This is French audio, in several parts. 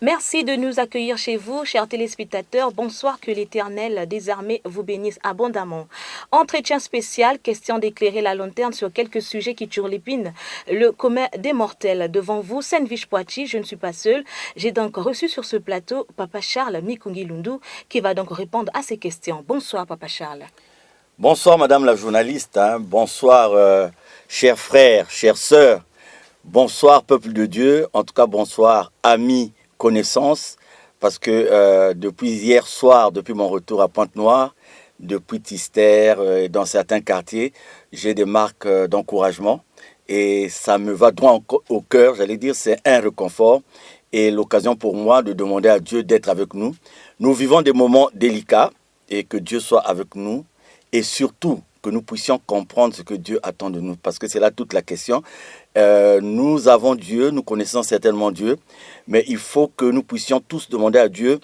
Merci de nous accueillir chez vous, chers téléspectateurs. Bonsoir, que l'Éternel des armées vous bénisse abondamment. Entretien spécial, question d'éclairer la lanterne sur quelques sujets qui turlupinent le commun des mortels. Devant vous, Sainte-Vige Poitiers, je ne suis pas seule. J'ai donc reçu sur ce plateau Papa Charles Mikungi Lundu qui va donc répondre à ces questions. Bonsoir, Papa Charles. Bonsoir, madame la journaliste. Bonsoir, chers frères, chères sœurs. Bonsoir, peuple de Dieu. En tout cas, bonsoir, amis, connaissances. Parce que depuis hier soir, depuis mon retour à Pointe-Noire, depuis Tister, dans certains quartiers, j'ai des marques d'encouragement. Et ça me va droit au cœur, j'allais dire, c'est un réconfort. Et l'occasion pour moi de demander à Dieu d'être avec nous. Nous vivons des moments délicats et que Dieu soit avec nous. Et surtout, que nous puissions comprendre ce que Dieu attend de nous. Parce que c'est là toute la question. Nous avons Dieu, nous connaissons certainement Dieu. Mais il faut que nous puissions tous demander à Dieu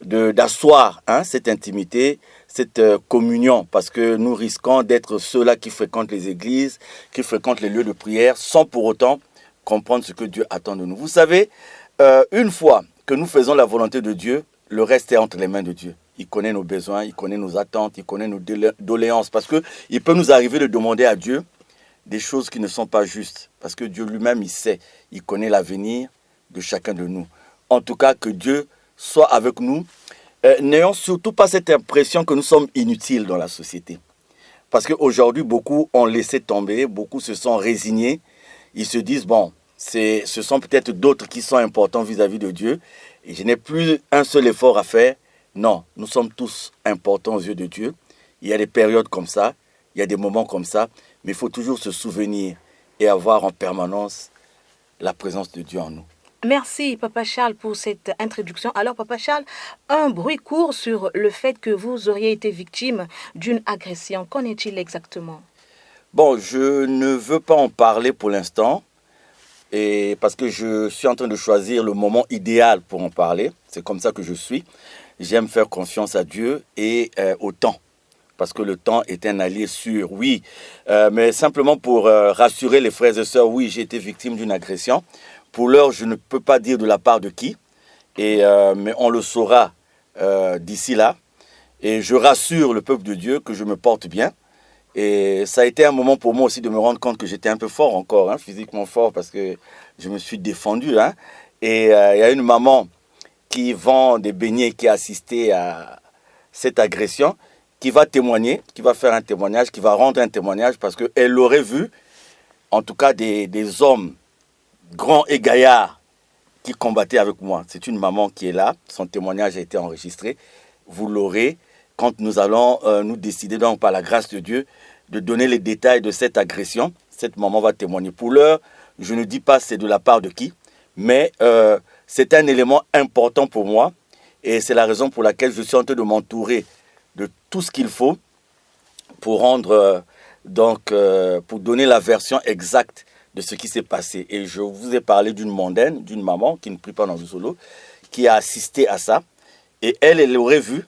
d'asseoir cette intimité, cette communion. Parce que nous risquons d'être ceux-là qui fréquentent les églises, qui fréquentent les lieux de prière, sans pour autant comprendre ce que Dieu attend de nous. Vous savez, une fois que nous faisons la volonté de Dieu, le reste est entre les mains de Dieu. Il connaît nos besoins, il connaît nos attentes, il connaît nos doléances. Parce qu'il peut nous arriver de demander à Dieu des choses qui ne sont pas justes. Parce que Dieu lui-même, il sait, il connaît l'avenir de chacun de nous. En tout cas, que Dieu soit avec nous. N'ayons surtout pas cette impression que nous sommes inutiles dans la société. Parce qu'aujourd'hui, beaucoup ont laissé tomber, beaucoup se sont résignés. Ils se disent, bon, ce sont peut-être d'autres qui sont importants vis-à-vis de Dieu. Et je n'ai plus un seul effort à faire. Non, nous sommes tous importants aux yeux de Dieu. Il y a des périodes comme ça, il y a des moments comme ça, mais il faut toujours se souvenir et avoir en permanence la présence de Dieu en nous. Merci, Papa Charles, pour cette introduction. Alors, Papa Charles, un bruit court sur le fait que vous auriez été victime d'une agression. Qu'en est-il exactement? Bon, je ne veux pas en parler pour l'instant, et parce que je suis en train de choisir le moment idéal pour en parler. C'est comme ça que je suis. J'aime faire confiance à Dieu et au temps. Parce que le temps est un allié sûr, oui. Mais simplement pour rassurer les frères et sœurs, oui, j'ai été victime d'une agression. Pour l'heure, je ne peux pas dire de la part de qui. Mais on le saura d'ici là. Et je rassure le peuple de Dieu que je me porte bien. Et ça a été un moment pour moi aussi de me rendre compte que j'étais un peu fort encore, physiquement fort, parce que je me suis défendu. Et il y a une maman qui vend des beignets, qui a assisté à cette agression, qui va témoigner, qui va faire un témoignage, qui va rendre un témoignage, parce qu'elle aurait vu, en tout cas, des hommes grands et gaillards qui combattaient avec moi. C'est une maman qui est là, son témoignage a été enregistré. Vous l'aurez quand nous allons nous décider, donc par la grâce de Dieu, de donner les détails de cette agression. Cette maman va témoigner. Pour l'heure, je ne dis pas c'est de la part de qui, mais c'est un élément important pour moi et c'est la raison pour laquelle je suis en train de m'entourer de tout ce qu'il faut pour rendre, pour donner la version exacte de ce qui s'est passé. Et je vous ai parlé d'une mondaine, d'une maman qui ne prie pas dans le solo, qui a assisté à ça. Et elle aurait vu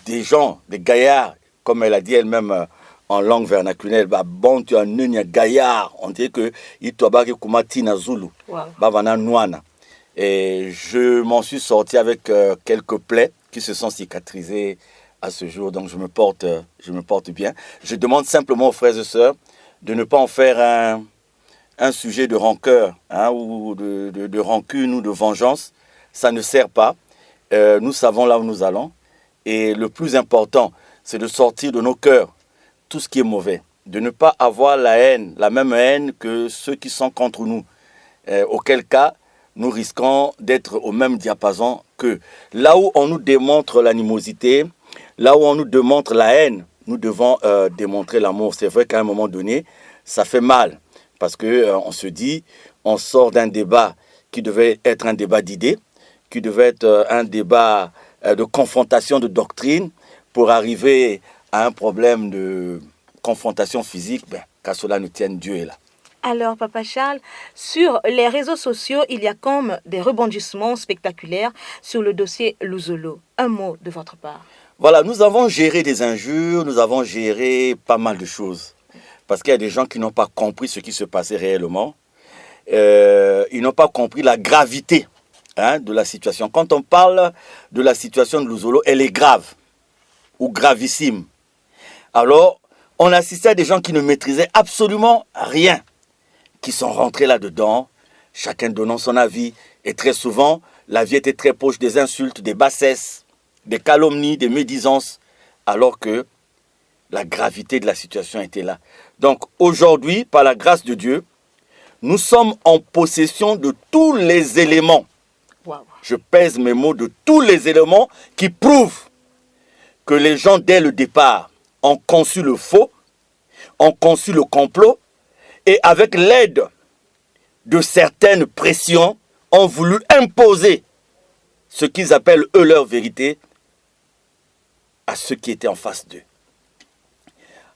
des gens, des gaillards, comme elle a dit elle-même en langue vernaculaire, bon, tu as un gaillard, on dit que il toba kumati na Zulu, bavana nuana. Et je m'en suis sorti avec quelques plaies qui se sont cicatrisées à ce jour. Donc je me porte bien. Je demande simplement aux frères et sœurs de ne pas en faire un sujet de rancœur ou de rancune ou de vengeance. Ça ne sert pas. Nous savons là où nous allons. Et le plus important, c'est de sortir de nos cœurs tout ce qui est mauvais. De ne pas avoir la haine, la même haine que ceux qui sont contre nous. Auquel cas, nous risquons d'être au même diapason qu'eux. Là où on nous démontre l'animosité, là où on nous démontre la haine, nous devons démontrer l'amour. C'est vrai qu'à un moment donné, ça fait mal. Parce qu'on se dit, on sort d'un débat qui devait être un débat d'idées, qui devait être un débat de confrontation de doctrine, pour arriver à un problème de confrontation physique, qu'à cela ne tienne, Dieu est là. Alors, Papa Charles, sur les réseaux sociaux, il y a comme des rebondissements spectaculaires sur le dossier Luzolo. Un mot de votre part. Voilà, nous avons géré des injures, nous avons géré pas mal de choses. Parce qu'il y a des gens qui n'ont pas compris ce qui se passait réellement. Ils n'ont pas compris la gravité de la situation. Quand on parle de la situation de Luzolo, elle est grave ou gravissime. Alors, on assistait à des gens qui ne maîtrisaient absolument rien, qui sont rentrés là-dedans, chacun donnant son avis. Et très souvent, la vie était très proche des insultes, des bassesses, des calomnies, des médisances, alors que la gravité de la situation était là. Donc aujourd'hui, par la grâce de Dieu, nous sommes en possession de tous les éléments. Wow. Je pèse mes mots, de tous les éléments qui prouvent que les gens, dès le départ, ont conçu le faux, ont conçu le complot, et avec l'aide de certaines pressions, ont voulu imposer ce qu'ils appellent, eux, leur vérité, à ceux qui étaient en face d'eux.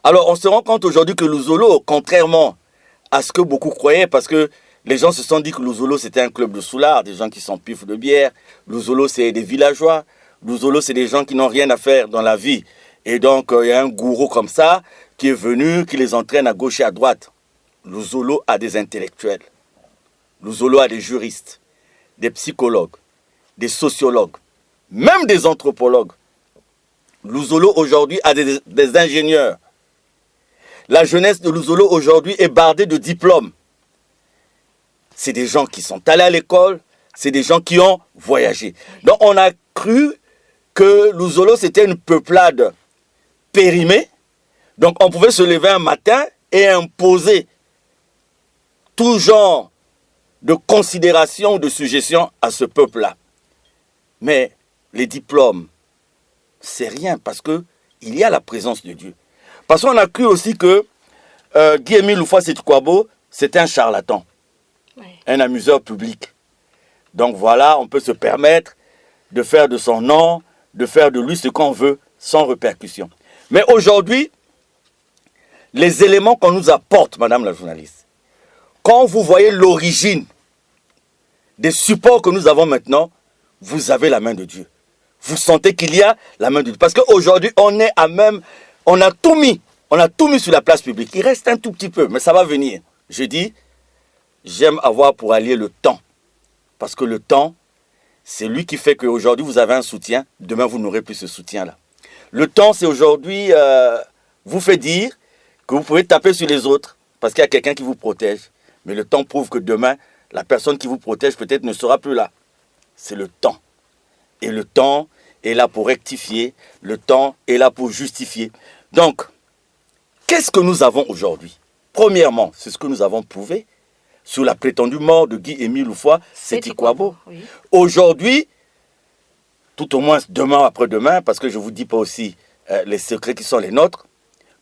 Alors, on se rend compte aujourd'hui que Luzolo, contrairement à ce que beaucoup croyaient, parce que les gens se sont dit que Luzolo, c'était un club de soulards, des gens qui s'empiffrent de bière. Luzolo, c'est des villageois. Luzolo, c'est des gens qui n'ont rien à faire dans la vie. Et donc, il y a un gourou comme ça qui est venu, qui les entraîne à gauche et à droite. Luzolo a des intellectuels. Luzolo a des juristes, des psychologues, des sociologues, même des anthropologues. Luzolo aujourd'hui a des ingénieurs. La jeunesse de Luzolo aujourd'hui est bardée de diplômes. C'est des gens qui sont allés à l'école, c'est des gens qui ont voyagé. Donc on a cru que Luzolo c'était une peuplade périmée. Donc on pouvait se lever un matin et imposer tout genre de considération ou de suggestion à ce peuple-là. Mais les diplômes, c'est rien parce qu'il y a la présence de Dieu. Parce qu'on a cru aussi que Guy-Émile Houphouët-Sétiquabo, c'était un charlatan, oui, un amuseur public. Donc voilà, on peut se permettre de faire de son nom, de faire de lui ce qu'on veut, sans répercussion. Mais aujourd'hui, les éléments qu'on nous apporte, madame la journaliste, quand vous voyez l'origine des supports que nous avons maintenant, vous avez la main de Dieu. Vous sentez qu'il y a la main de Dieu. Parce qu'aujourd'hui, on a tout mis sur la place publique. Il reste un tout petit peu, mais ça va venir. Je dis, j'aime avoir pour allier le temps. Parce que le temps, c'est lui qui fait qu'aujourd'hui, vous avez un soutien. Demain, vous n'aurez plus ce soutien-là. Le temps, c'est aujourd'hui, vous fait dire que vous pouvez taper sur les autres parce qu'il y a quelqu'un qui vous protège. Mais le temps prouve que demain, la personne qui vous protège peut-être ne sera plus là. C'est le temps. Et le temps est là pour rectifier. Le temps est là pour justifier. Donc, qu'est-ce que nous avons aujourd'hui? Premièrement, c'est ce que nous avons prouvé sur la prétendue mort de Guy-Émile Houphouët-Sétiquabo. Oui. Aujourd'hui, tout au moins demain après-demain, parce que je ne vous dis pas aussi les secrets qui sont les nôtres,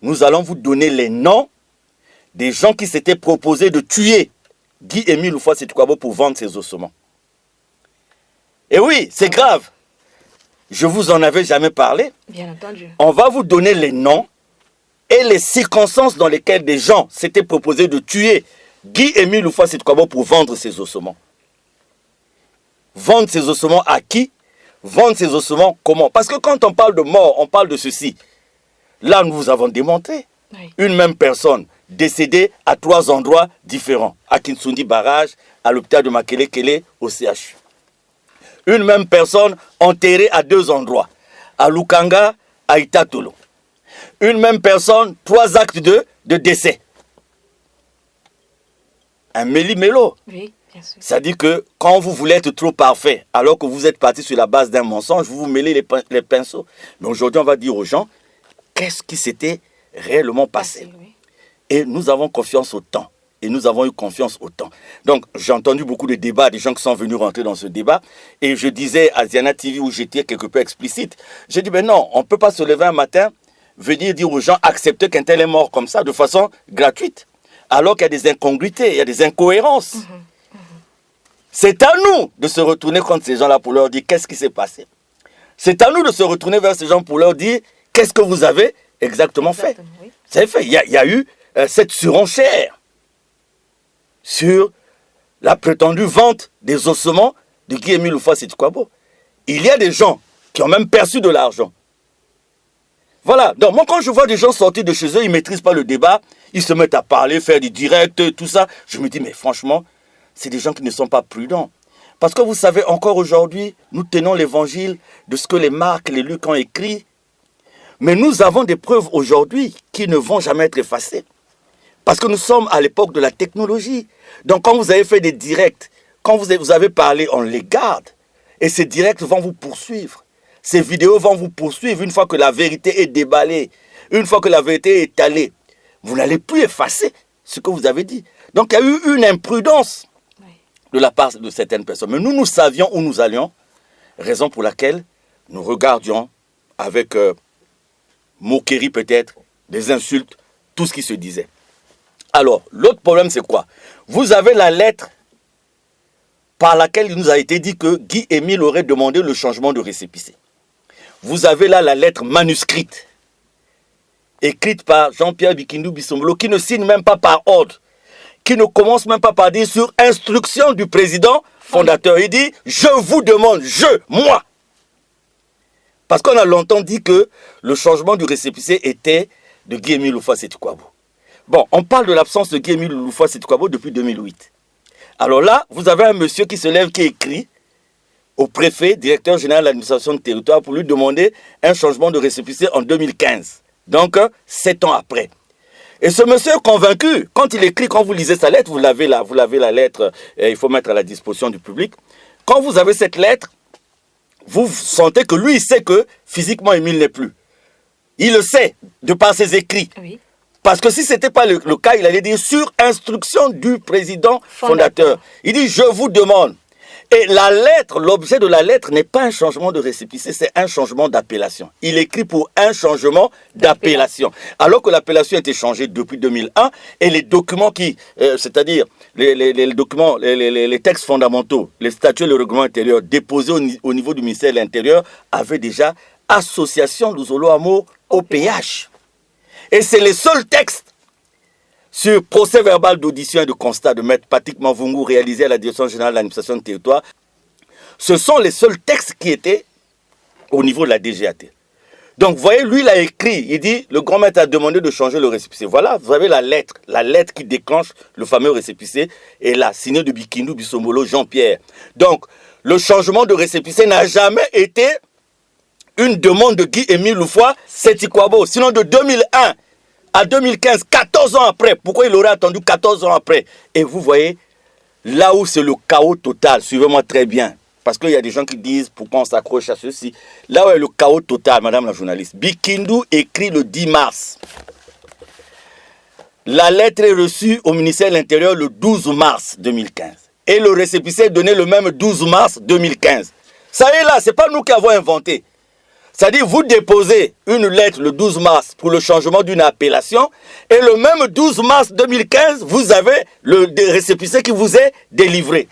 nous allons vous donner les noms des gens qui s'étaient proposés de tuer Guy-Émile Houphouët-Sétiquabo pour vendre ses ossements. Et oui, c'est grave. Je vous en avais jamais parlé. Bien entendu. On va vous donner les noms et les circonstances dans lesquelles des gens s'étaient proposés de tuer Guy-Émile Houphouët-Sétiquabo pour vendre ses ossements. Vendre ses ossements à qui? Vendre ses ossements comment? Parce que quand on parle de mort, on parle de ceci. Là, nous vous avons démontré. Oui. Une même personne décédée à 3 endroits différents. À Kinsundi Barrage, à l'hôpital de Makele-Kele, au CHU. Une même personne enterrée à 2 endroits. À Lukanga, à Itatolo. Une même personne, 3 actes de décès. Un méli-mélo. Oui, bien sûr. C'est-à-dire que quand vous voulez être trop parfait, alors que vous êtes parti sur la base d'un mensonge, vous vous mêlez les pinceaux. Mais aujourd'hui, on va dire aux gens, qu'est-ce qui s'était réellement passé? Oui. Et nous avons confiance au temps. Et nous avons eu confiance au temps. Donc, j'ai entendu beaucoup de débats, des gens qui sont venus rentrer dans ce débat. Et je disais à Ziana TV, où j'étais quelque peu explicite, j'ai dit, ben non, on ne peut pas se lever un matin, venir dire aux gens, accepter qu'un tel est mort comme ça, de façon gratuite. Alors qu'il y a des incongruités, il y a des incohérences. C'est à nous de se retourner contre ces gens-là pour leur dire, qu'est-ce qui s'est passé? C'est à nous de se retourner vers ces gens pour leur dire, qu'est-ce que vous avez exactement fait? Oui. Vous avez fait, il y a eu cette surenchère sur la prétendue vente des ossements de Guy-Émile Houphouët-Sétiquabo. Il y a des gens qui ont même perçu de l'argent. Voilà. Donc moi, quand je vois des gens sortir de chez eux, ils ne maîtrisent pas le débat, ils se mettent à parler, faire du direct, tout ça, je me dis, mais franchement, c'est des gens qui ne sont pas prudents. Parce que vous savez, encore aujourd'hui, nous tenons l'évangile de ce que les Marc, les Luc ont écrit. Mais nous avons des preuves aujourd'hui qui ne vont jamais être effacées. Parce que nous sommes à l'époque de la technologie. Donc quand vous avez fait des directs, quand vous avez parlé, on les garde. Et ces directs vont vous poursuivre. Ces vidéos vont vous poursuivre une fois que la vérité est déballée. Une fois que la vérité est étalée. Vous n'allez plus effacer ce que vous avez dit. Donc il y a eu une imprudence de la part de certaines personnes. Mais nous savions où nous allions. Raison pour laquelle nous regardions avec moquerie peut-être, des insultes, tout ce qui se disait. Alors, l'autre problème c'est quoi? Vous avez la lettre par laquelle il nous a été dit que Guy-Émile aurait demandé le changement de récépissé. Vous avez là la lettre manuscrite, écrite par Jean-Pierre Bikindou Bissombolo, qui ne signe même pas par ordre, qui ne commence même pas par dire sur instruction du président fondateur. Il dit, je vous demande, moi. Parce qu'on a longtemps dit que le changement du récépissé était de Guy-Émile Loufa-Seti-Kouabo. Bon, on parle de l'absence de Guy-Émile Loufa-Seti-Kouabo depuis 2008. Alors là, vous avez un monsieur qui se lève, qui écrit au préfet, directeur général de l'administration de territoire, pour lui demander un changement de récépissé en 2015. Donc, 7 ans après. Et ce monsieur est convaincu, quand il écrit, quand vous lisez sa lettre, vous l'avez là, la lettre, il faut mettre à la disposition du public. Quand vous avez cette lettre, vous sentez que lui, il sait que physiquement, Émile n'est plus. Il le sait, de par ses écrits. Oui. Parce que si ce n'était pas le cas, il allait dire sur instruction du président fondateur. Il dit, je vous demande. Et la lettre, l'objet de la lettre n'est pas un changement de récépissé, c'est un changement d'appellation. Il écrit pour un changement d'appellation. Alors que l'appellation a été changée depuis 2001 et les documents c'est-à-dire les documents, les textes fondamentaux, les statuts et le règlement intérieur déposés au niveau du ministère de l'Intérieur avaient déjà association Luzolo Amo au PH. Et c'est les seuls textes sur procès verbal d'audition et de constat de Maître Patrick Mavungu réalisé à la Direction générale de l'administration de territoire. Ce sont les seuls textes qui étaient au niveau de la DGAT. Donc, vous voyez, lui, il a écrit, il dit, le grand maître a demandé de changer le récépissé. Voilà, vous avez la lettre qui déclenche le fameux récépissé, et là, signé de Bikindou Bissombolo Jean-Pierre. Donc, le changement de récépissé n'a jamais été une demande de Guy-Émile Loufa-Seti-Kouabo. Sinon, de 2001 à 2015, 14 ans après, pourquoi il aurait attendu 14 ans après? Et vous voyez, là où c'est le chaos total, suivez-moi très bien, parce qu'il y a des gens qui disent pourquoi on s'accroche à ceci. Là où est le chaos total, madame la journaliste, Bikindou écrit le 10 mars. La lettre est reçue au ministère de l'Intérieur le 12 mars 2015. Et le récépissé est donné le même 12 mars 2015. Ça y est là, ce n'est pas nous qui avons inventé. C'est-à-dire, vous déposez une lettre le 12 mars pour le changement d'une appellation et le même 12 mars 2015, vous avez le récépissé qui vous est délivré.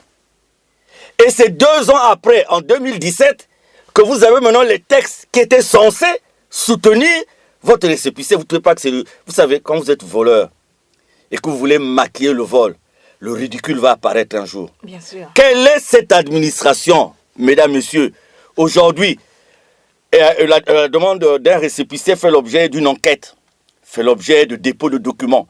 Et c'est 2 ans après, en 2017, que vous avez maintenant les textes qui étaient censés soutenir votre récépissé. Vous ne trouvez pas que c'est... Vous savez, quand vous êtes voleur et que vous voulez maquiller le vol, le ridicule va apparaître un jour. Bien sûr. Quelle est cette administration, mesdames, messieurs? Aujourd'hui, la demande d'un récépissé fait l'objet d'une enquête, fait l'objet de dépôt de documents.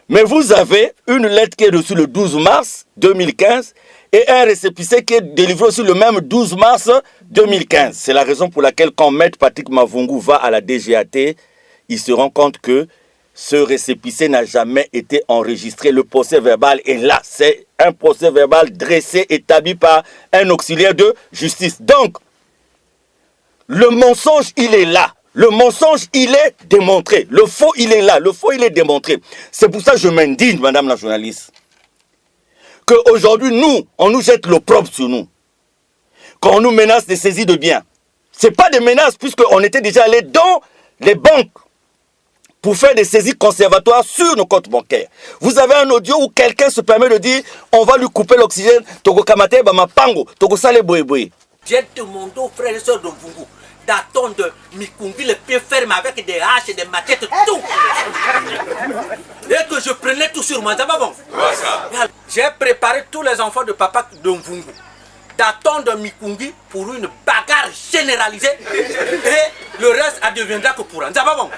Mais vous avez une lettre qui est reçue le 12 mars 2015 et un récépissé qui est délivré aussi le même 12 mars 2015. C'est la raison pour laquelle quand Maître Patrick Mavungu va à la DGAT, il se rend compte que ce récépissé n'a jamais été enregistré. Le procès verbal est là. C'est un procès verbal dressé, établi par un auxiliaire de justice. Donc, le mensonge, il est là. Le mensonge, il est démontré. Le faux, il est là. Le faux, il est démontré. C'est pour ça que je m'indigne, madame la journaliste, qu'aujourd'hui, nous, on nous jette l'opprobre sur nous. Quand on nous menace de saisie de biens. Ce n'est pas des menaces, puisqu'on était déjà allé dans les banques pour faire des saisies conservatoires sur nos comptes bancaires. Vous avez un audio où quelqu'un se permet de dire on va lui couper l'oxygène, Togo Kamate, Bama Pango, Togo Sale Boé. J'ai demandé aux frères et sœurs de Mvungu d'attendre Mikungi les pieds fermes avec des haches et des maquettes, tout. Et que je prenais tout sur moi, ça va bon. J'ai préparé tous les enfants de papa de Mvungu d'attendre Mikungi pour une bagarre généralisée et le reste adviendra que pour un. Ça va bon.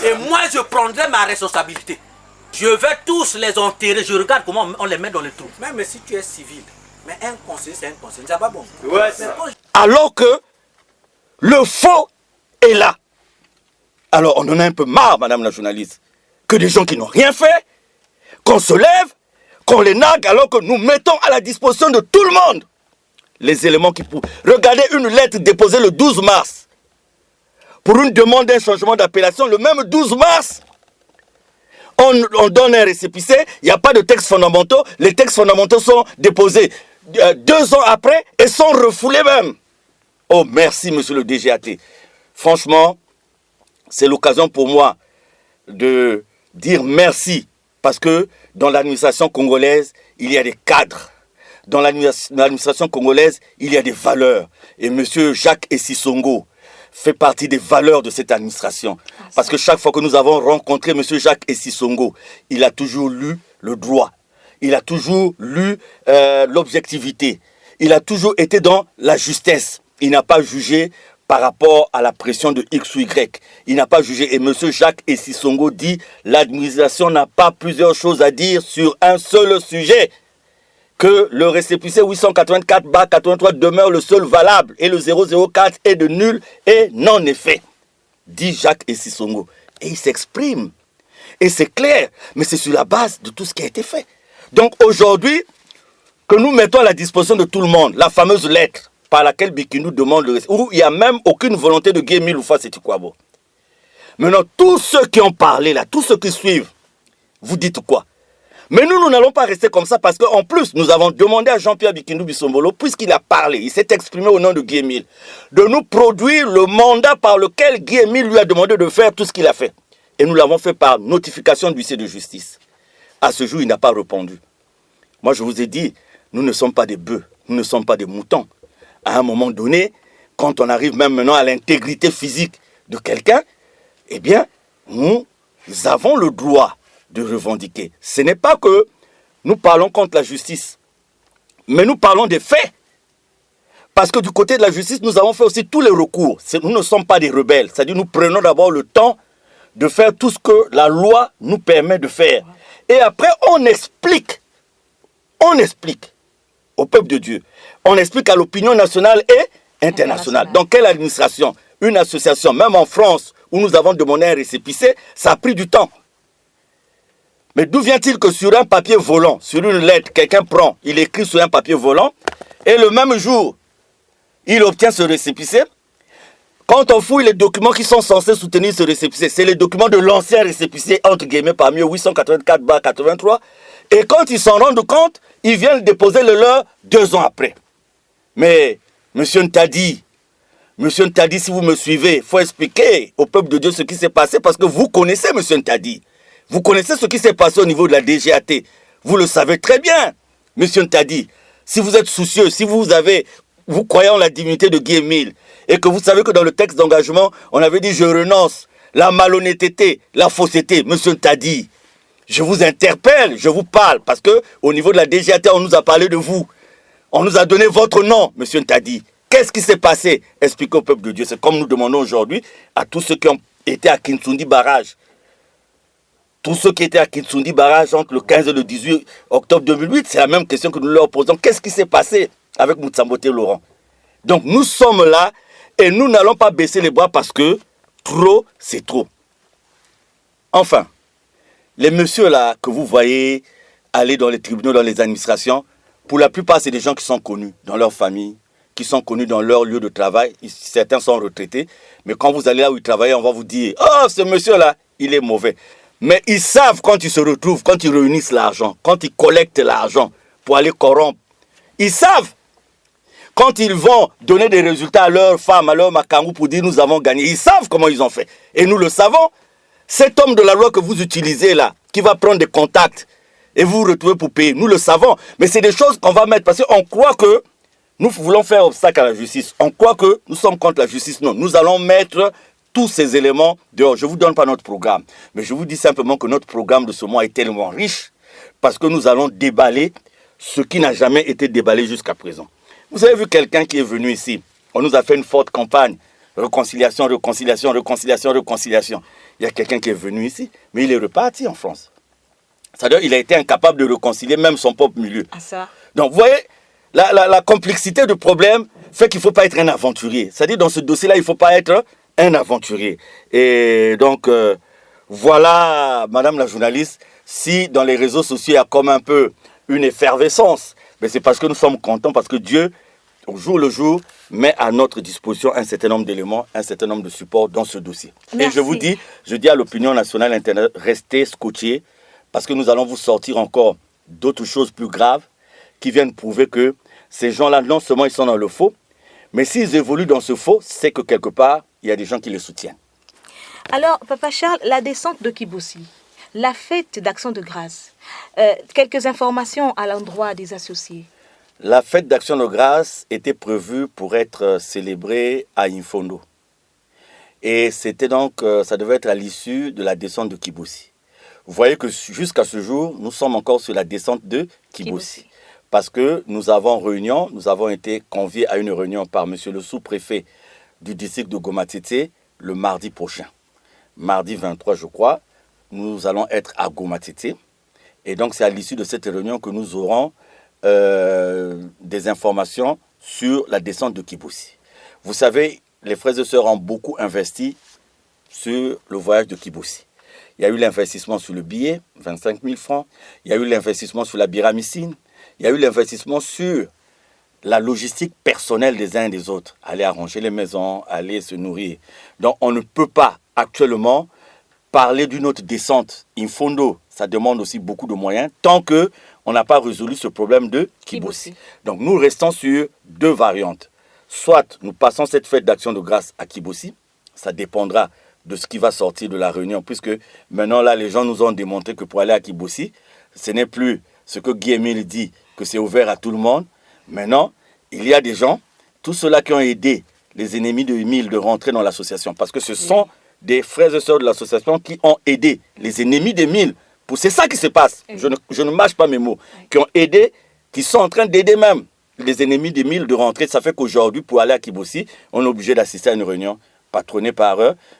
Et moi je prendrai ma responsabilité. Je vais tous les enterrer, je regarde comment on les met dans le trou. Même si tu es civil, Mais un conseiller, c'est un conseiller. C'est pas bon. Ouais, Alors que le faux est là. Alors on en a un peu marre, madame la journaliste, que des gens qui n'ont rien fait, qu'on se lève, qu'on les nargue alors que nous mettons à la disposition de tout le monde les éléments qui pour. Regardez une lettre déposée le 12 mars pour une demande d'un changement d'appellation. Le même 12 mars, on donne un récépissé, il n'y a pas de textes fondamentaux. Les textes fondamentaux sont déposés 2 ans après et sont refoulés même. Oh merci monsieur le DGAT. Franchement, c'est l'occasion pour moi de dire merci. Parce que dans l'administration congolaise, il y a des cadres. Dans l'administration congolaise, il y a des valeurs. Et M. Jacques Essissongo fait partie des valeurs de cette administration. Parce que chaque fois que nous avons rencontré M. Jacques Essissongo, il a toujours lu le droit. Il a toujours lu l'objectivité. Il a toujours été dans la justesse. Il n'a pas jugé par rapport à la pression de X ou Y. Il n'a pas jugé. Et M. Jacques Essissongo dit l'administration n'a pas plusieurs choses à dire sur un seul sujet. Que le récépissé 884/83 demeure le seul valable et le 004 est de nul et non effet. Dit Jacques Essissongo. Et il s'exprime. Et c'est clair. Mais c'est sur la base de tout ce qui a été fait. Donc aujourd'hui, que nous mettons à la disposition de tout le monde la fameuse lettre par laquelle Bikindu demande le respect, où il n'y a même aucune volonté de Guy Emile Ouffa Seti-Kwabo. Maintenant, tous ceux qui ont parlé là, tous ceux qui suivent, vous dites quoi? Mais nous n'allons pas rester comme ça parce qu'en plus, nous avons demandé à Jean-Pierre Bikindu Bisombolo, puisqu'il a parlé, il s'est exprimé au nom de Guy Emile, de nous produire le mandat par lequel Guy Emile lui a demandé de faire tout ce qu'il a fait. Et nous l'avons fait par notification du huissier de justice. À ce jour, il n'a pas répondu. Moi, je vous ai dit, nous ne sommes pas des bœufs, nous ne sommes pas des moutons. À un moment donné, quand on arrive même maintenant à l'intégrité physique de quelqu'un, eh bien, nous avons le droit de revendiquer. Ce n'est pas que nous parlons contre la justice, mais nous parlons des faits. Parce que du côté de la justice, nous avons fait aussi tous les recours. Nous ne sommes pas des rebelles. C'est-à-dire nous prenons d'abord le temps de faire tout ce que la loi nous permet de faire. Et après, on explique au peuple de Dieu. On explique à l'opinion nationale et internationale. Dans quelle administration? Une association, même en France, où nous avons demandé un récépissé, ça a pris du temps. Mais d'où vient-il que sur un papier volant, sur une lettre, quelqu'un prend, il écrit sur un papier volant, et le même jour, il obtient ce récépissé? Quand on fouille les documents qui sont censés soutenir ce récépissé, c'est les documents de l'ancien récépissé, entre guillemets, parmi eux, 884/83, et quand ils s'en rendent compte, ils viennent déposer le leur 2 ans après. Mais, monsieur Ntadi, si vous me suivez, il faut expliquer au peuple de Dieu ce qui s'est passé, parce que vous connaissez monsieur Ntadi. Vous connaissez ce qui s'est passé au niveau de la DGAT. Vous le savez très bien, monsieur Ntadi. Si vous êtes soucieux, si vous croyez en la dignité de Guy Emile, et que vous savez que dans le texte d'engagement, on avait dit « je renonce », la malhonnêteté, la fausseté, monsieur Ntadi, je vous interpelle, je vous parle, parce qu'au niveau de la DGAT, on nous a parlé de vous. On nous a donné votre nom, monsieur Ntadi. Qu'est-ce qui s'est passé? Expliquez au peuple de Dieu. C'est comme nous demandons aujourd'hui à tous ceux qui ont été à Kinsundi Barrage. Tous ceux qui étaient à Kitsundi Barrage entre le 15 et le 18 octobre 2008, c'est la même question que nous leur posons. Qu'est-ce qui s'est passé avec Moutsamboté Laurent? Donc nous sommes là et nous n'allons pas baisser les bras parce que trop, c'est trop. Enfin, les messieurs là que vous voyez aller dans les tribunaux, dans les administrations, pour la plupart, c'est des gens qui sont connus dans leur famille, qui sont connus dans leur lieu de travail. Certains sont retraités. Mais quand vous allez là où ils travaillent, on va vous dire « Oh, ce monsieur-là, il est mauvais ». Mais ils savent quand ils se retrouvent, quand ils réunissent l'argent, quand ils collectent l'argent pour aller corrompre. Ils savent. Quand ils vont donner des résultats à leurs femmes, à leurs makangou pour dire nous avons gagné, ils savent comment ils ont fait. Et nous le savons. Cet homme de la loi que vous utilisez là, qui va prendre des contacts et vous vous retrouvez pour payer, nous le savons. Mais c'est des choses qu'on va mettre parce qu'on croit que nous voulons faire obstacle à la justice. On croit que nous sommes contre la justice. Non, nous allons mettre tous ces éléments dehors. Je ne vous donne pas notre programme, mais je vous dis simplement que notre programme de ce mois est tellement riche parce que nous allons déballer ce qui n'a jamais été déballé jusqu'à présent. Vous avez vu quelqu'un qui est venu ici. On nous a fait une forte campagne. Réconciliation, réconciliation, réconciliation, réconciliation. Il y a quelqu'un qui est venu ici, mais il est reparti en France. C'est-à-dire qu'il a été incapable de réconcilier même son propre milieu. Ah ça. Donc vous voyez, la complexité du problème fait qu'il ne faut pas être un aventurier. C'est-à-dire, dans ce dossier-là, il ne faut pas être un aventurier. Et donc, voilà, madame la journaliste, si dans les réseaux sociaux, il y a comme un peu une effervescence, mais c'est parce que nous sommes contents, parce que Dieu, au jour le jour, met à notre disposition un certain nombre d'éléments, un certain nombre de supports dans ce dossier. Merci. Et je dis à l'opinion nationale internationale, restez scotchés, parce que nous allons vous sortir encore d'autres choses plus graves qui viennent prouver que ces gens-là, non seulement ils sont dans le faux, mais s'ils évoluent dans ce faux, c'est que quelque part, il y a des gens qui les soutiennent. Alors, Papa Charles, la descente de Kiboussi, la fête d'action de grâce, quelques informations à l'endroit des associés. La fête d'action de grâce était prévue pour être célébrée à Infondo. Et c'était donc, ça devait être à l'issue de la descente de Kiboussi. Vous voyez que jusqu'à ce jour, nous sommes encore sur la descente de Kiboussi. Parce que nous avons été conviés à une réunion par monsieur le sous-préfet du district de Goma-Tété le mardi prochain. Mardi 23, je crois, nous allons être à Goma-Tété. Et donc, c'est à l'issue de cette réunion que nous aurons des informations sur la descente de Kiboussi. Vous savez, les frères et sœurs ont beaucoup investi sur le voyage de Kiboussi. Il y a eu l'investissement sur le billet, 25 000 francs. Il y a eu l'investissement sur la biramycine. Il y a eu l'investissement sur la logistique personnelle des uns et des autres. Aller arranger les maisons, aller se nourrir. Donc, on ne peut pas actuellement parler d'une autre descente. Infondo, ça demande aussi beaucoup de moyens, tant qu'on n'a pas résolu ce problème de Kiboussi. Donc, nous restons sur deux variantes. Soit nous passons cette fête d'action de grâce à Kiboussi, ça dépendra de ce qui va sortir de la réunion, puisque maintenant, là, les gens nous ont démontré que pour aller à Kiboussi, ce n'est plus ce que Guy-Émile dit, que c'est ouvert à tout le monde. Maintenant, il y a des gens, tous ceux-là qui ont aidé les ennemis de Émile de rentrer dans l'association, parce que ce sont des frères et sœurs de l'association qui ont aidé les ennemis d'Émile. C'est ça qui se passe. Je ne mâche pas mes mots. Qui ont aidé, qui sont en train d'aider même les ennemis d'Émile de rentrer. Ça fait qu'aujourd'hui, pour aller à Kiboussi, on est obligé d'assister à une réunion patronné par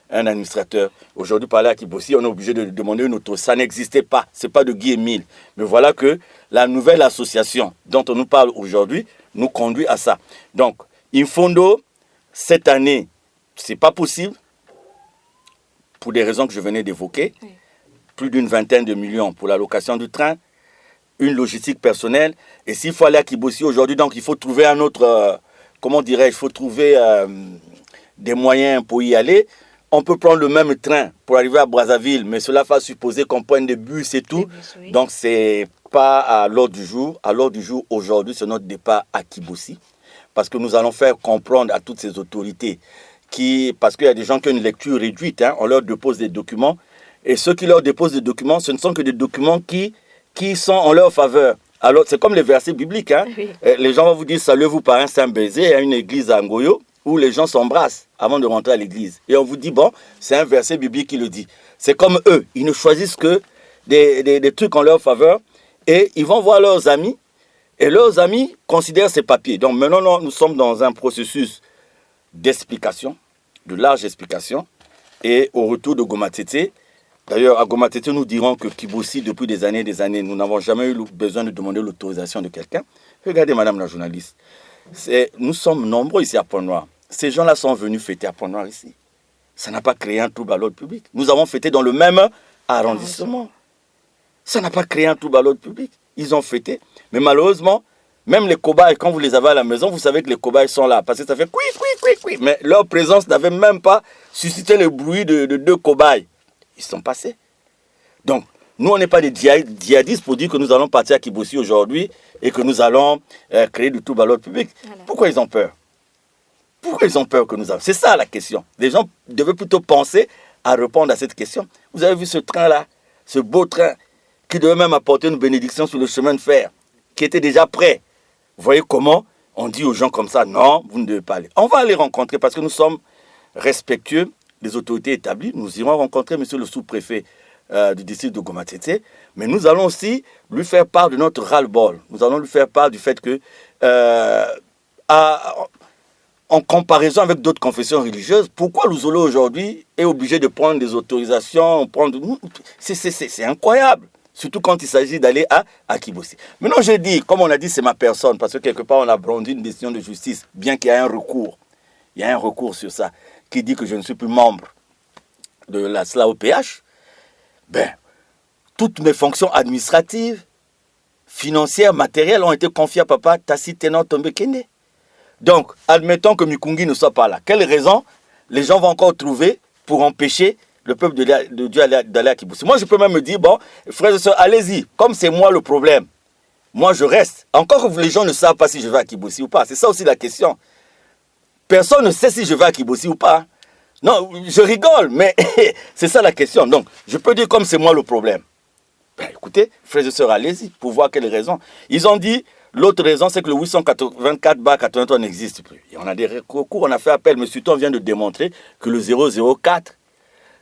un administrateur. Aujourd'hui, par là à Kiboussi, on est obligé de demander une auto. Ça n'existait pas. Ce n'est pas de Guy-Émile. Mais voilà que la nouvelle association dont on nous parle aujourd'hui nous conduit à ça. Donc, Infondo, cette année, ce n'est pas possible pour des raisons que je venais d'évoquer. Oui. Plus d'une vingtaine de millions pour la location du train, une logistique personnelle. Et s'il faut aller à Kiboussi aujourd'hui, donc il faut trouver un autre, il faut trouver des moyens pour y aller. On peut prendre le même train pour arriver à Brazzaville, mais cela va supposer qu'on prenne des bus et tout. Oui. Donc, ce n'est pas à l'ordre du jour. À l'ordre du jour, aujourd'hui, c'est notre départ à Kiboussi. Parce que nous allons faire comprendre à toutes ces autorités parce qu'il y a des gens qui ont une lecture réduite, on leur dépose des documents. Et ceux qui leur déposent des documents, ce ne sont que des documents qui sont en leur faveur. Alors, c'est comme les versets bibliques. Oui. Les gens vont vous dire, saluez-vous par un saint baiser à une église à Ngoyo, où les gens s'embrassent avant de rentrer à l'église. Et on vous dit, bon, c'est un verset biblique qui le dit. C'est comme eux, ils ne choisissent que des trucs en leur faveur, et ils vont voir leurs amis, et leurs amis considèrent ces papiers. Donc maintenant, nous sommes dans un processus d'explication, de large explication, et au retour de Goma-Tété, d'ailleurs, à Goma-Tété, nous dirons que Kiboussi, depuis des années, nous n'avons jamais eu besoin de demander l'autorisation de quelqu'un. Regardez, madame la journaliste, nous sommes nombreux ici à Pont-Noir. Ces gens-là sont venus fêter à Pont-Noir ici. Ça n'a pas créé un trouble à l'ordre public. Nous avons fêté dans le même arrondissement. Ça n'a pas créé un trouble à l'ordre public. Ils ont fêté. Mais malheureusement, même les cobayes, quand vous les avez à la maison, vous savez que les cobayes sont là. Parce que ça fait oui. Mais leur présence n'avait même pas suscité le bruit de deux cobayes. Ils sont passés. Donc, nous, on n'est pas des djihadistes pour dire que nous allons partir à Kiboussi aujourd'hui et que nous allons créer du trouble à l'ordre public. Voilà. Pourquoi ils ont peur? Pourquoi ils ont peur que nous avons? C'est ça la question. Les gens devaient plutôt penser à répondre à cette question. Vous avez vu ce train-là, ce beau train, qui devait même apporter une bénédiction sur le chemin de fer, qui était déjà prêt. Vous voyez comment on dit aux gens comme ça, non, vous ne devez pas aller. On va aller rencontrer parce que nous sommes respectueux des autorités établies. Nous irons rencontrer monsieur le sous-préfet du district de Goma-Tété, mais nous allons aussi lui faire part de notre ras-le-bol. Nous allons lui faire part du fait que, en comparaison avec d'autres confessions religieuses, pourquoi l'Ouzolo aujourd'hui est obligé de prendre des autorisations, c'est incroyable. Surtout quand il s'agit d'aller à Kibossi. Maintenant, je dis, comme on a dit, c'est ma personne, parce que quelque part, on a brandi une décision de justice, bien qu'il y ait un recours. Il y a un recours sur ça, qui dit que je ne suis plus membre de la SLAOPH. Ben, toutes mes fonctions administratives, financières, matérielles ont été confiées à Papa Tassi Tenan Tombe Kende. Donc, admettons que Mikungi ne soit pas là. Quelle raison les gens vont encore trouver pour empêcher le peuple de Dieu d'aller à Kibossi? Moi, je peux même me dire, bon, frères et sœurs, allez-y. Comme c'est moi le problème, moi, je reste. Encore que les gens ne savent pas si je vais à Kibossi ou pas. C'est ça aussi la question. Personne ne sait si je vais à Kibossi ou pas. Non, je rigole, mais c'est ça la question. Donc, je peux dire comme c'est moi le problème. Ben, écoutez, frères et sœurs, allez-y pour voir quelle raison. Ils ont dit, l'autre raison, c'est que le 824/83 n'existe plus. Et on a des recours, on a fait appel, mais surtout on vient de démontrer que le 004,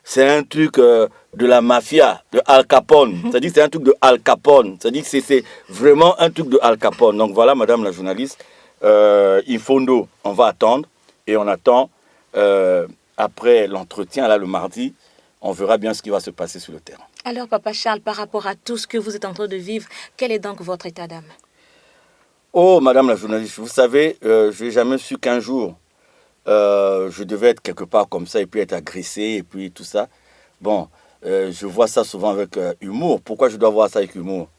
c'est un truc de la mafia, de Al Capone. C'est-à-dire que c'est un truc de Al Capone. C'est-à-dire que c'est vraiment un truc de Al Capone. Donc voilà, madame la journaliste, Infondo, on va attendre. Et on attend, après l'entretien, là, le mardi, on verra bien ce qui va se passer sur le terrain. Alors, Papa Charles, par rapport à tout ce que vous êtes en train de vivre, quel est donc votre état d'âme? Oh, madame la journaliste, vous savez, je n'ai jamais su qu'un jour, je devais être quelque part comme ça et puis être agressé et puis tout ça. Bon, je vois ça souvent avec humour. Pourquoi je dois voir ça avec humour?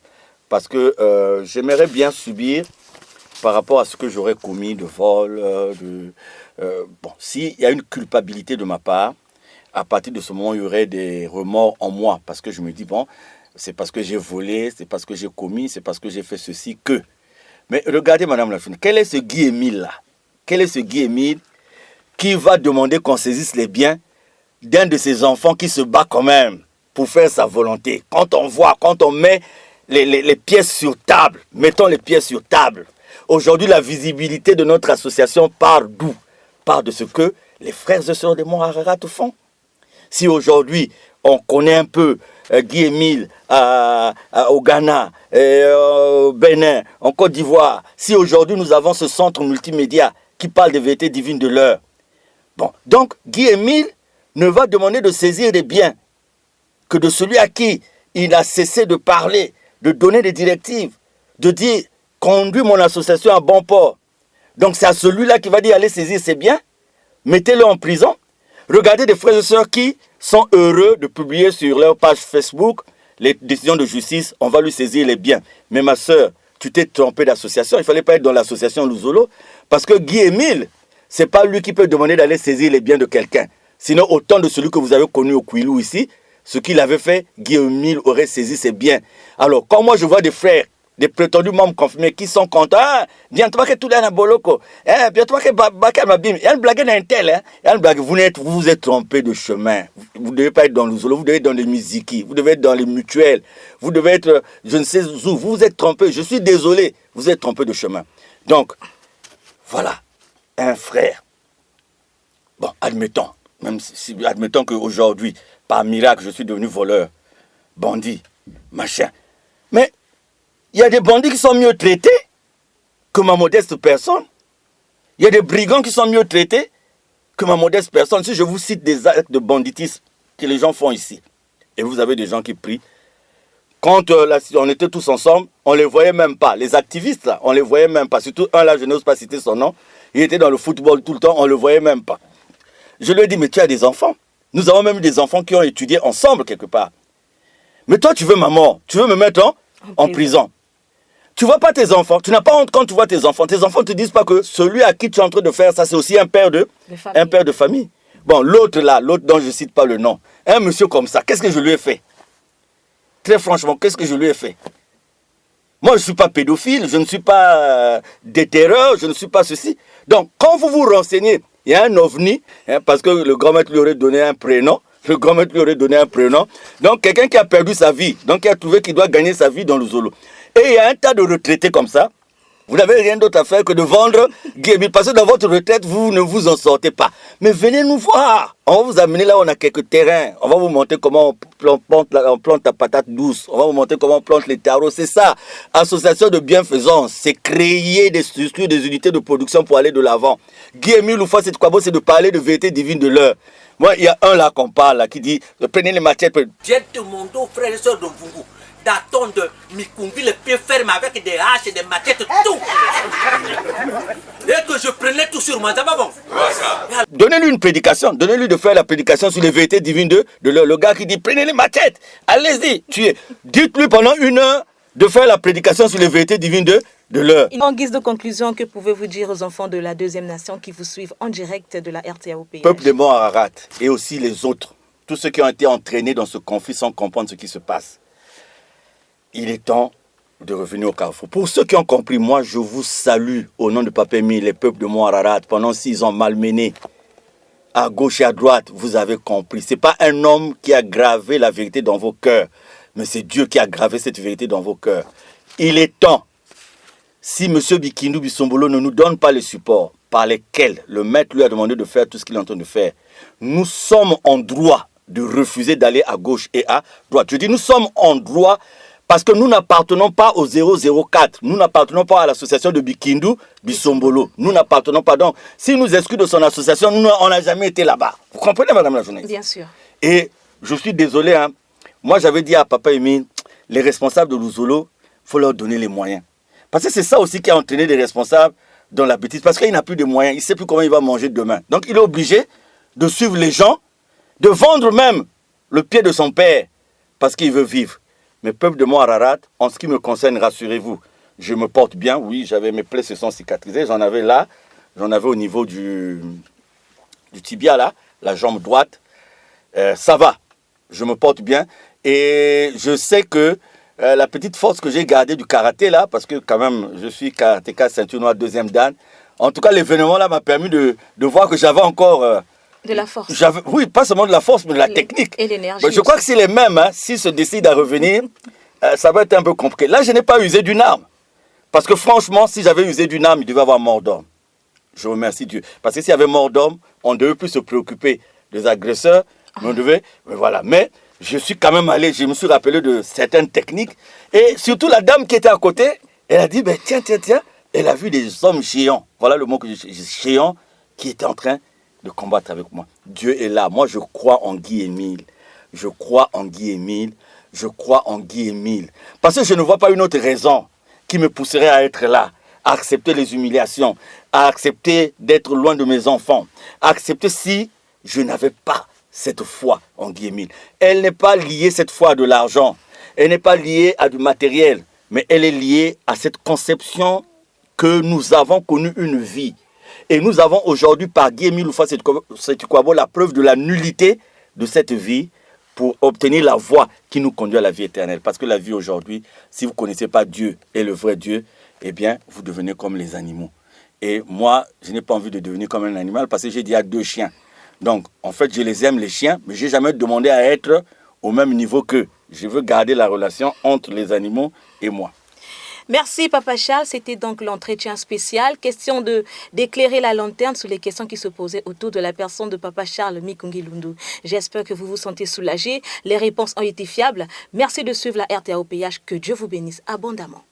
Parce que j'aimerais bien subir par rapport à ce que j'aurais commis de vol, bon, s'il y a une culpabilité de ma part, à partir de ce moment, il y aurait des remords en moi. Parce que je me dis, bon, c'est parce que j'ai volé, c'est parce que j'ai commis, c'est parce que j'ai fait ceci que... Mais regardez, madame la journaliste, quel est ce Guy Émile là? Quel est ce Guy Émile qui va demander qu'on saisisse les biens d'un de ses enfants qui se bat quand même pour faire sa volonté? Quand on voit, quand on met les pièces sur table, mettons les pièces sur table. Aujourd'hui, la visibilité de notre association part d'où? Part de ce que les frères et sœurs des Monts Ararat font. Si aujourd'hui, on connaît un peu Guy Émile au Ghana, au Bénin, en Côte d'Ivoire, si aujourd'hui nous avons ce centre multimédia qui parle des vérités divines de l'heure, bon, donc Guy Émile ne va demander de saisir des biens que de celui à qui il a cessé de parler, de donner des directives, de dire « conduis mon association à bon port ». Donc c'est à celui-là qui va dire « allez saisir ses biens, mettez-le en prison ». Regardez des frères et sœurs qui sont heureux de publier sur leur page Facebook les décisions de justice, on va lui saisir les biens. Mais ma sœur, tu t'es trompé d'association, il ne fallait pas être dans l'association Luzolo, parce que Guy Émile, ce n'est pas lui qui peut demander d'aller saisir les biens de quelqu'un. Sinon, autant de celui que vous avez connu au Kouilou ici, ce qu'il avait fait, Guy Émile aurait saisi ses biens. Alors, quand moi je vois des frères, des prétendus membres confirmés qui sont contents, ah, bientôt que tout est en boloko, bientôt que Bakar Mabim, il y a une blague dans un tel, il y a une blague, vous vous êtes trompé de chemin. Vous ne devez pas être dans le Zolo, vous devez être dans les Miziki, vous devez être dans les mutuelles, vous devez être, je ne sais où, vous vous êtes trompé, je suis désolé, vous êtes trompé de chemin. Donc, voilà, un frère. Bon, admettons, même si admettons qu'aujourd'hui, par miracle, je suis devenu voleur, bandit, machin. Mais il y a des bandits qui sont mieux traités que ma modeste personne. Il y a des brigands qui sont mieux traités que ma modeste personne. Si je vous cite des actes de banditisme que les gens font ici, et vous avez des gens qui prient, quand on était tous ensemble, on ne les voyait même pas. Les activistes, là, on ne les voyait même pas. Surtout un là, je n'ose pas citer son nom, il était dans le football tout le temps, on ne le voyait même pas. Je lui ai dit, mais tu as des enfants. Nous avons même des enfants qui ont étudié ensemble quelque part. Mais toi, tu veux ma mort. Tu veux me mettre en prison. Tu ne vois pas tes enfants. Tu n'as pas honte quand tu vois tes enfants. Tes enfants ne te disent pas que celui à qui tu es en train de faire ça, c'est aussi un père de famille. Bon, l'autre là, l'autre dont je ne cite pas le nom, un monsieur comme ça, qu'est-ce que je lui ai fait? Très franchement, qu'est-ce que je lui ai fait? Moi, je ne suis pas pédophile, je ne suis pas déterreur, je ne suis pas ceci. Donc, quand vous vous renseignez, il y a un ovni, parce que le grand-maître lui aurait donné un prénom. Le grand-maître lui aurait donné un prénom. Donc, quelqu'un qui a perdu sa vie, donc qui a trouvé qu'il doit gagner sa vie dans le Zolo. Et il y a un tas de retraités comme ça. Vous n'avez rien d'autre à faire que de vendre Guy Émile. Parce que dans votre retraite, vous ne vous en sortez pas. Mais venez nous voir. On va vous amener là où on a quelques terrains. On va vous montrer comment on plante la patate douce. On va vous montrer comment on plante les tarots. C'est ça. Association de bienfaisance. C'est créer des structures, des unités de production pour aller de l'avant. Guy Émile, une fois, c'est quoi? C'est de parler de vérité divine de l'heure. Moi, il y a un là qu'on parle, là, qui dit, prenez les matières. J'ai demandé aux frères et sœurs de Mvungu d'attendre Mikungi le pied ferme avec des haches et des machettes, tout. Et que je prenais tout sur moi, ça va bon. Donnez-lui une prédication, donnez-lui de faire la prédication sur les vérités divines de le gars qui dit prenez les machettes, allez-y, tuez. Dites-lui pendant 1 heure de faire la prédication sur les vérités divines de l'heure. En guise de conclusion, que pouvez-vous dire aux enfants de la deuxième nation qui vous suivent en direct de la RTAOPH? Peuple de Mont Ararat et aussi les autres, tous ceux qui ont été entraînés dans ce conflit sans comprendre ce qui se passe. Il est temps de revenir au carrefour. Pour ceux qui ont compris, moi je vous salue au nom de Papa Émile, les peuples de Mont Ararat, pendant 6 ans malmenés, à gauche et à droite, vous avez compris. Ce n'est pas un homme qui a gravé la vérité dans vos cœurs, mais c'est Dieu qui a gravé cette vérité dans vos cœurs. Il est temps, si M. Bikindu Bisombolo ne nous donne pas les supports par lesquels le maître lui a demandé de faire tout ce qu'il est en train de faire, nous sommes en droit de refuser d'aller à gauche et à droite. Je dis nous sommes en droit parce que nous n'appartenons pas au 004. Nous n'appartenons pas à l'association de Bikindu Bisombolo. Nous n'appartenons pas. Donc, s'il nous exclut de son association, nous, on n'a jamais été là-bas. Vous comprenez, madame la journaliste? Bien sûr. Et je suis désolé, hein. Moi, j'avais dit à Papa Émile, les responsables de Luzolo, il faut leur donner les moyens. Parce que c'est ça aussi qui a entraîné les responsables dans la bêtise. Parce qu'il n'a plus de moyens. Il ne sait plus comment il va manger demain. Donc, il est obligé de suivre les gens, de vendre même le pied de son père parce qu'il veut vivre. Mais peuple de Mont Ararat, en ce qui me concerne, rassurez-vous, je me porte bien. Oui, j'avais mes plaies se sont cicatrisées. J'en avais là, j'en avais au niveau du tibia là, la jambe droite. Ça va, je me porte bien. Et je sais que la petite force que j'ai gardée du karaté là, parce que quand même, je suis karatéka ceinture noire 2e dan. En tout cas, l'événement là m'a permis de voir que j'avais encore... de la force. Oui, pas seulement de la force, mais de la technique. Et l'énergie. Je crois que c'est les mêmes. Hein, s'ils se décident à revenir, ça va être un peu compliqué. Là, je n'ai pas usé d'une arme. Parce que franchement, si j'avais usé d'une arme, il devait y avoir mort d'homme. Je remercie Dieu. Parce que s'il y avait mort d'homme, on ne devait plus se préoccuper des agresseurs. Mais on devait... Mais voilà. Mais je suis quand même allé, je me suis rappelé de certaines techniques. Et surtout, la dame qui était à côté, elle a dit, ben, tiens. Elle a vu des hommes géants. Voilà le mot que géants qui étaient en train de combattre avec moi. Dieu est là. Moi, je crois en Guy Émile. Je crois en Guy Émile. Je crois en Guy Émile. Parce que je ne vois pas une autre raison qui me pousserait à être là, à accepter les humiliations, à accepter d'être loin de mes enfants, à accepter si je n'avais pas cette foi en Guy Émile. Elle n'est pas liée cette foi à de l'argent. Elle n'est pas liée à du matériel. Mais elle est liée à cette conception que nous avons connu une vie. Et nous avons aujourd'hui, par Guy Émile Houphouët-Boigny, la preuve de la nullité de cette vie pour obtenir la voie qui nous conduit à la vie éternelle. Parce que la vie aujourd'hui, si vous ne connaissez pas Dieu et le vrai Dieu, eh bien, vous devenez comme les animaux. Et moi, je n'ai pas envie de devenir comme un animal parce que j'ai déjà 2 chiens. Donc, en fait, je les aime, les chiens, mais je n'ai jamais demandé à être au même niveau qu'eux. Je veux garder la relation entre les animaux et moi. Merci Papa Charles, c'était donc l'entretien spécial. Question d'éclairer la lanterne sur les questions qui se posaient autour de la personne de Papa Charles Mikungi Lundu. J'espère que vous vous sentez soulagés. Les réponses ont été fiables. Merci de suivre la RTAOPH. Que Dieu vous bénisse abondamment.